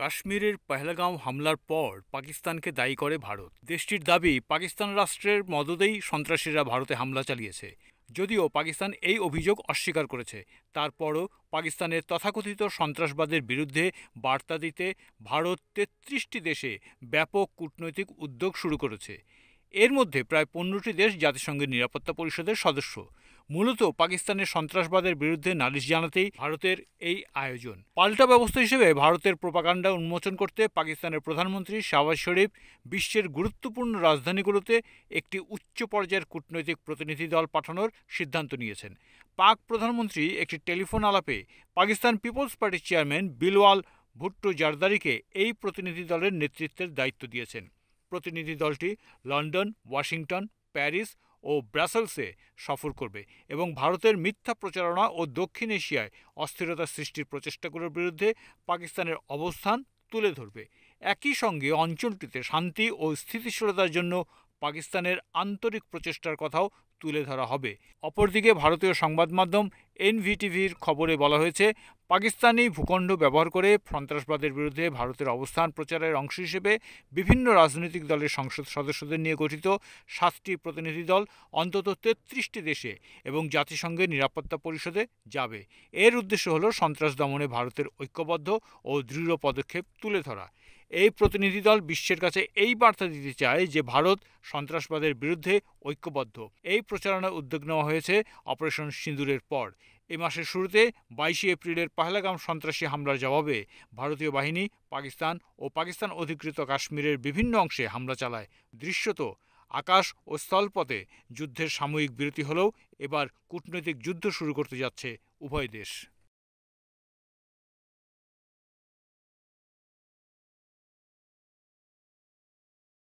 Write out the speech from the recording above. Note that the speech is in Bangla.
কাশ্মীরের পহেলগাঁও হামলার পর পাকিস্তানকে দায়ী করে ভারত। দেশটির দাবি, পাকিস্তান রাষ্ট্রের মদদেই সন্ত্রাসীরা ভারতে হামলা চালিয়েছে। যদিও পাকিস্তান এই অভিযোগ অস্বীকার করেছে, তারপরও পাকিস্তানের তথাকথিত সন্ত্রাসবাদের বিরুদ্ধে বার্তা দিতে ভারত ৩৩টি দেশে ব্যাপক কূটনৈতিক উদ্যোগ শুরু করেছে। এর মধ্যে প্রায় ১৫টি দেশ জাতিসংঘের নিরাপত্তা পরিষদের সদস্য। মূলত পাকিস্তানের সন্ত্রাসবাদের বিরুদ্ধে নালিশ জানাতেই ভারতের এই আয়োজন। পাল্টা ব্যবস্থা হিসেবে ভারতের প্রোপাগান্ডা উন্মোচন করতে পাকিস্তানের প্রধানমন্ত্রী শাহবাজ শরীফ বিশ্বের গুরুত্বপূর্ণ রাজধানীগুলোতে একটি উচ্চ পর্যায়ের কূটনৈতিক প্রতিনিধি দল পাঠানোর সিদ্ধান্ত নিয়েছেন। পাক প্রধানমন্ত্রী একটি টেলিফোন আলাপে পাকিস্তান পিপলস পার্টির চেয়ারম্যান বিলওয়াল ভুট্টো জারদারিকে এই প্রতিনিধি দলের নেতৃত্বের দায়িত্ব দিয়েছেন। প্রতিনিধি দলটি লন্ডন, ওয়াশিংটন, প্যারিস ও ব্রাসেলসে সফর করবে এবং ভারতের মিথ্যা প্রচারণা ও দক্ষিণ এশিয়ায় অস্থিরতা সৃষ্টির প্রচেষ্টাগুলোর বিরুদ্ধে পাকিস্তানের অবস্থান তুলে ধরবে। একই সঙ্গে অঞ্চলটিতে শান্তি ও স্থিতিশীলতার জন্য পাকিস্তানের আন্তরিক প্রচেষ্টার কথাও তুলে ধরা হবে। অপরদিকে ভারতীয় সংবাদ মাধ্যম এনভিটিভির খবরে বলা হয়েছে, পাকিস্তানি ভূখণ্ড ব্যবহার করে সন্ত্রাসবাদের বিরুদ্ধে ভারতের অবস্থান প্রচারের অংশ হিসেবে বিভিন্ন রাজনৈতিক দলের সংসদ সদস্যদের নিয়ে গঠিত 7টি প্রতিনিধি দল অন্তত 33টি দেশে এবং জাতিসংঘের নিরাপত্তা পরিষদে যাবে। এর উদ্দেশ্য হল সন্ত্রাস দমনে ভারতের ঐক্যবদ্ধ ও দৃঢ় পদক্ষেপ তুলে ধরা। এই প্রতিনিধি দল বিশ্বের কাছে এই বার্তা দিতে চায় যে ভারত সন্ত্রাসবাদের বিরুদ্ধে ঐক্যবদ্ধ। এই প্রচারণার উদ্যোগ নেওয়া হয়েছে অপারেশন সিঁদুরের পর। এ মাসের শুরুতে 22শে এপ্রিলের পহেলগাঁও সন্ত্রাসী হামলার জবাবে ভারতীয় বাহিনী পাকিস্তান ও পাকিস্তান অধিকৃত কাশ্মীরের বিভিন্ন অংশে হামলা চালায়। দৃশ্যত আকাশ ও স্থলপথে যুদ্ধের সাময়িক বিরতি হলেও এবার কূটনৈতিক যুদ্ধ শুরু করতে যাচ্ছে উভয় দেশ।